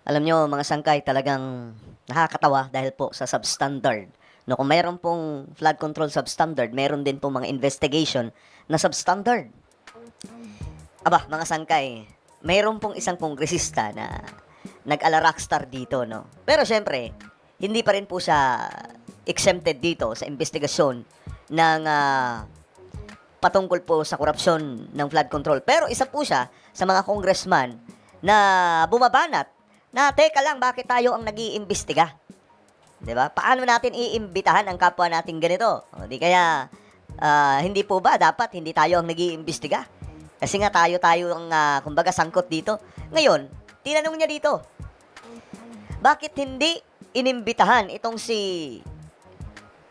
Alam nyo, mga sangkay, talagang nakakatawa dahil po sa substandard. No, kung mayroon pong flood control substandard, meron din pong mga investigation na substandard. Aba, mga sangkay, mayroon pong isang kongresista na nag-ala rockstar dito, no? Pero syempre, hindi pa rin po siya exempted dito sa investigasyon ng patungkol po sa korupsyon ng flood control. Pero isa po siya sa mga congressman na bumabanat na teka lang, bakit tayo ang nag-iimbestiga? 'Di ba? Paano natin iimbitahan ang kapwa nating ganito? O di kaya hindi po ba dapat hindi tayo ang nag-iimbestiga? Kasi nga tayo ang kumbaga sangkot dito. Ngayon, tinanong niya dito, bakit hindi inimbitahan itong si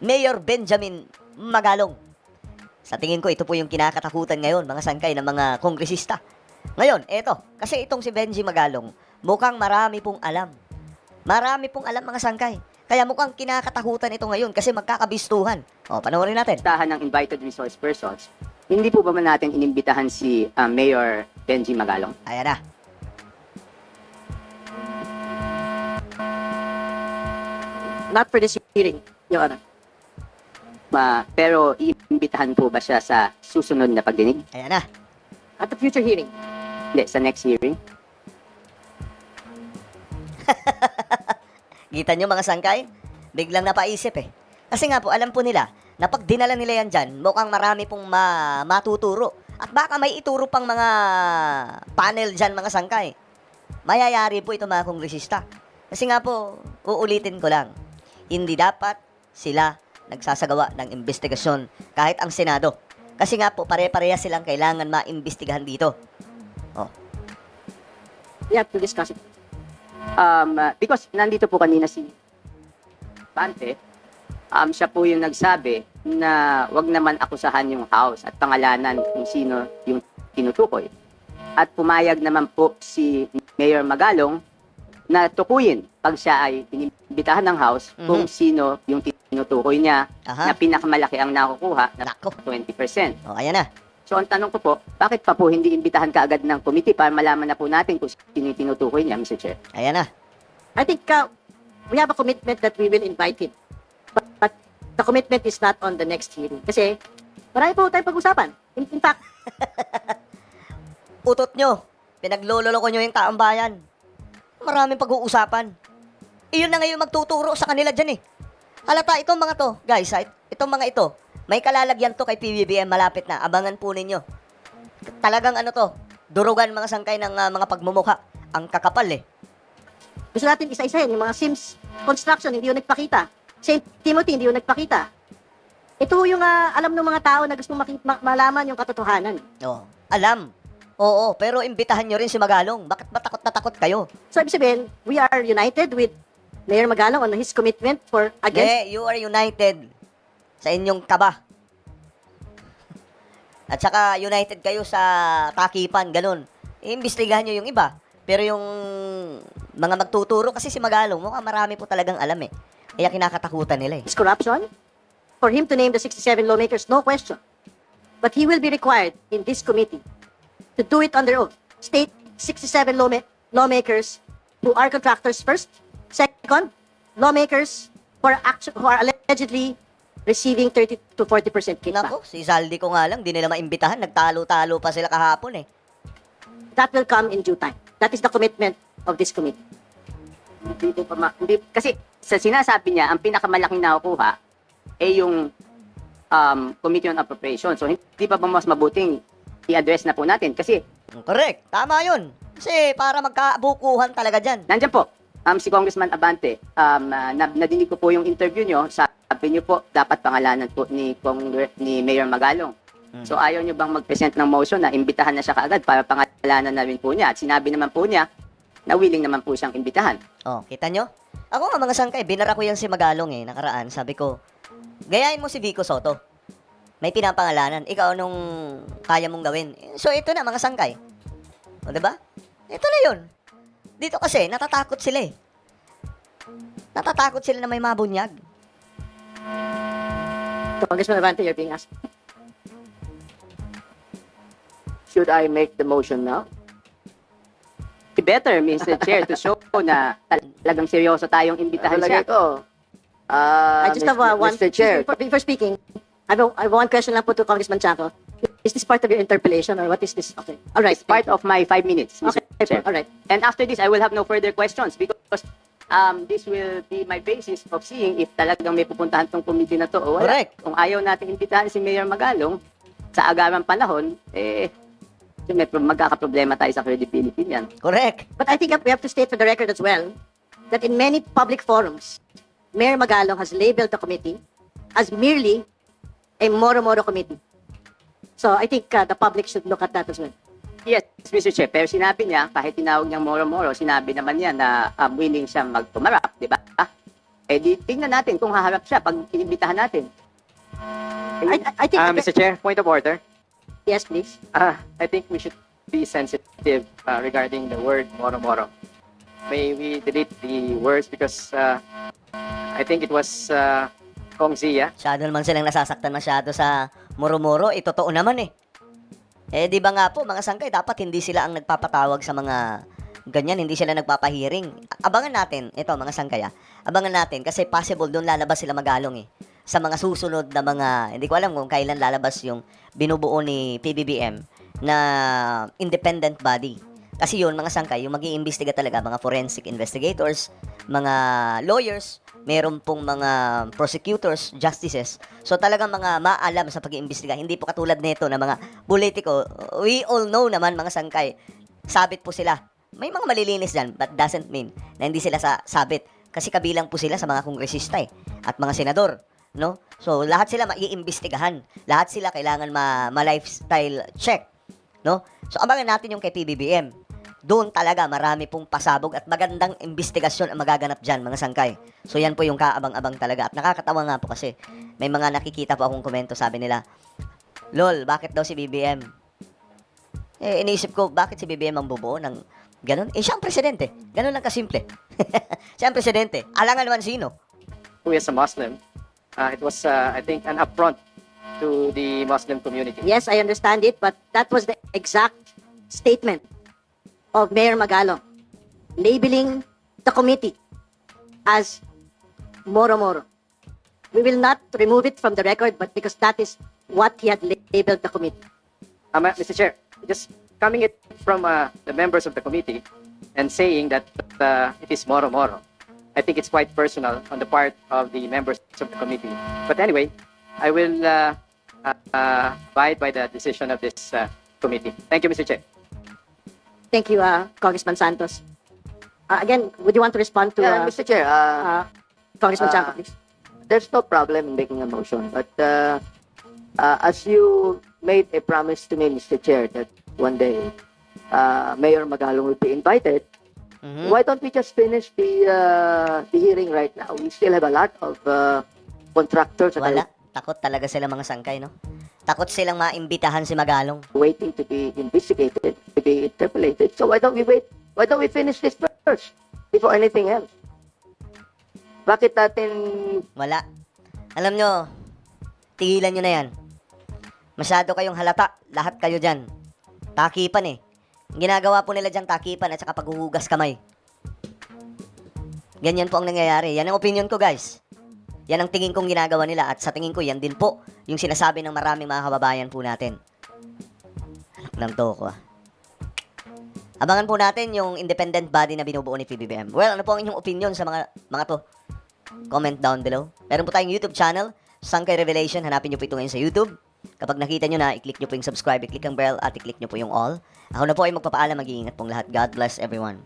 Mayor Benjamin Magalong? Sa tingin ko, ito po yung kinakatakutan ngayon, mga sangkay ng mga kongresista. Ngayon, eto, kasi itong si Benji Magalong, mukhang marami pong alam. Marami pong alam, mga sangkay. Kaya mukhang kinakatakutan ito ngayon kasi magkakabistuhan. O, panoorin natin. Listahan ng invited resource persons, hindi po ba man natin inimbitahan si Mayor Benji Magalong? Ayan na. Not for this hearing, Your Honor. Pero iimbitahan po ba siya sa susunod na pagdinig? Ayan na. At the future hearing. Hindi, sa next hearing? Kita nyo, mga sangkay? Biglang napaisip eh. Kasi nga po, alam po nila, na pag dinala nila yan dyan, mukhang marami pong matuturo. At baka may ituro pang mga panel dyan, mga sangkay. Mayayari po ito, mga kongresista. Kasi nga po, uulitin ko lang, hindi dapat sila nagsasagawa ng investigasyon kahit ang Senado. Kasi nga po, pare-pareha silang kailangan maimbestigahan dito. Oh. We have to discuss it. Because nandito po kanina si Bante, siya po yung nagsabi na wag naman akusahan yung House at pangalanan kung sino yung tinutukoy. At pumayag naman po si Mayor Magalong na tukuyin pag siya ay inimbitahan ng House kung sino yung tinutukoy niya Aha. na pinakamalaki ang nakukuha na Nako. 20%. Oh, ayan na. So ang tanong ko po, bakit pa po hindi imbitahan kaagad ng committee para malaman na po natin kung sino yung tinutukoy niya, Mr. Chair? Ayan na. I think we have a commitment that we will invite him. But the commitment is not on the next hearing. Kasi marami po tayong pag-usapan. In fact, Utot nyo. Pinagloloko nyo yung taong bayan. Maraming pag-uusapan. Iyon na ngayon magtuturo sa kanila dyan eh. Halata itong mga to, guys, itong mga ito, may kalalagyan to kay PBBM malapit na. Abangan po ninyo. Talagang ano to, durugan mga sangkay ng mga pagmumukha. Ang kakapal eh. gusto natin isa-isahin. Yung mga Sims construction, hindi yung nagpakita. St. Timothy, hindi yung nagpakita. Ito yung alam ng mga tao na gusto malaman yung katotohanan. Oh, alam. Oo, pero imbitahan nyo rin si Magalong. Bakit ba takot na takot kayo? So, ibig sabihin, we are united with Mayor Magalong on his commitment for against You are united sa inyong kaba. At saka united kayo sa takipan, ganun. Iimbestigahan nyo yung iba. Pero yung mga magtuturo, kasi si Magalong, mukhang marami po talagang alam eh. Kaya kinakatakutan nila eh. corruption. For him to name the 67 lawmakers, no question. But he will be required in this committee to do it on their own. State 67 lawmakers who are contractors first. Second, lawmakers who are allegedly receiving 30 to 40% kickback. Nako, si Saldi ko nga lang, di nila maimbitahan. Nagtalo-talo pa sila kahapon eh. That will come in due time. That is the commitment of this committee. Kasi sa sinasabi niya, ang pinakamalaking nakukuha ay yung Committee on Appropriation. So hindi pa ba mas mabuting i-address na po natin? Kasi Correct, tama yun. Kasi para magkabukuhan talaga dyan. nandyan po, si Congressman Abante, nadinig ko po yung interview nyo, sabi nyo po, dapat pangalanan po ni Mayor Magalong. So ayaw nyo bang mag-present ng motion na imbitahan na siya kaagad para pangalanan na rin po niya? At sinabi naman po niya na willing naman po siyang imbitahan. Oh, kita nyo? Ako nga mga sangkay, binara ko yan si Magalong eh, nakaraan. Sabi ko, gayahin mo si Vico Soto. May pinapangalanan. Ikaw anong kaya mong gawin? So ito na mga sangkay. O diba? Ito na yun. Dito kasi, natatakot sila eh. Natatakot sila na may mabunyag. Congressman Avante, you're being asked. Should I make the motion now? Si better, Mr. Chair, to show na talagang seryoso tayong imbitahan siya. Palagay ko, I just have one. Mr. Chair, Before speaking, I have one question lang po to Congressman Chanco. Is this part of your interpellation or what is this? Okay. All right. It's part of my 5 minutes, Mr. Okay. Chair. All right. And after this, I will have no further questions because this will be my basis of seeing if talagang may pupuntahan tong committee na to o wala. Correct. Kung ayaw natin imbitahan si Mayor Magalong sa agarang panahon, may magkakaproblema tayo sa credibility niyan. Correct. But I think we have to state for the record as well that in many public forums, Mayor Magalong has labeled the committee as merely a Moro-Moro committee. So I think the public should look at that as well. Yes, Mr. Chair, pero sinabi niya, kahit tinawag niyang moro-moro, sinabi naman niya na willing siya magtumarap, di ba? Di tingnan natin kung haharap siya pag inimbitahan natin. I think Mr. Chair, point of order. yes, please. I think we should be sensitive regarding the word moro-moro. May we delete the words because I think it was Kong Zia. Masyado naman silang nasasaktan masyado sa muro-muro. Totoo naman eh. Di ba nga po, mga sangkay, dapat hindi sila ang nagpapatawag sa mga ganyan, hindi sila nagpapahiring. Abangan natin, ito mga sangkay abangan natin kasi possible doon lalabas sila Magalong eh. Sa mga susunod na mga, hindi ko alam kung kailan lalabas yung binubuo ni PBBM na independent body. Kasi yun, mga sangkay, yung mag-iimbestiga talaga, mga forensic investigators, mga lawyers, meron pong mga prosecutors, justices. So talagang mga maalam sa pag-iimbestiga. Hindi po katulad nito na mga politiko. We all know naman mga sangkay. Sabit po sila. May mga malilinis dyan, but doesn't mean na hindi sila sabit. Kasi kabilang po sila sa mga kongresista at mga senador. No? So lahat sila maiimbestigahan. Lahat sila kailangan ma-lifestyle check. No? So abangan natin yung kay PBBM. Doon talaga marami pong pasabog at magandang investigasyon ang magaganap dyan, mga sangkay. So yan po yung kaabang-abang talaga. At nakakatawa nga po kasi may mga nakikita po akong komento, sabi nila, Lol, bakit daw si BBM? Iniisip ko, bakit si BBM ang bubuo ng ganun? Siya ang presidente. Ganun lang kasimple. Siya ang presidente. Alangan naman sino. Who is a Muslim? It was, I think, an affront to the Muslim community. Yes, I understand it, but that was the exact statement of Mayor Magalong, labeling the committee as Moro-Moro. We will not remove it from the record, but because that is what he had labeled the committee. Mr. Chair, just coming it from the members of the committee and saying that it is moro-moro, I think it's quite personal on the part of the members of the committee. But anyway, I will abide by the decision of this committee. Thank you, Mr. Chair. Thank you, Congressman Santos. Again, would you want to respond to Mr. Chair, Congressman Chanco, please? there's no problem in making a motion, but as you made a promise to me, Mr. Chair, that one day Mayor Magalong will be invited, why don't we just finish the hearing right now? We still have a lot of contractors that Wala. are Takot talaga sila mga sangkay, no? Takot silang maimbitahan si Magalong. waiting to be investigated, to be interpolated. So why don't we wait? Why don't we finish this first before anything else? Bakit natin Wala. Alam nyo, tigilan nyo na yan. Masyado kayong halata. Lahat kayo dyan. Takipan eh. Ang ginagawa po nila dyan, takipan at saka paghuhugas kamay. Ganyan po ang nangyayari. Yan ang opinion ko, guys. Yan ang tingin kong ginagawa nila at sa tingin ko, yan din po yung sinasabi ng maraming mga kababayan po natin. Anak ng toko Abangan po natin yung independent body na binubuo ni PBBM. Well, ano po ang inyong opinion sa mga to? Comment down below. Meron po tayong YouTube channel, Sangkay Revelation. Hanapin nyo po ito ngayon sa YouTube. Kapag nakita nyo na, i-click nyo po yung subscribe, i-click ang bell, at i-click nyo po yung all. Ako na po ay magpapaalam, mag-iingat pong lahat. God bless everyone.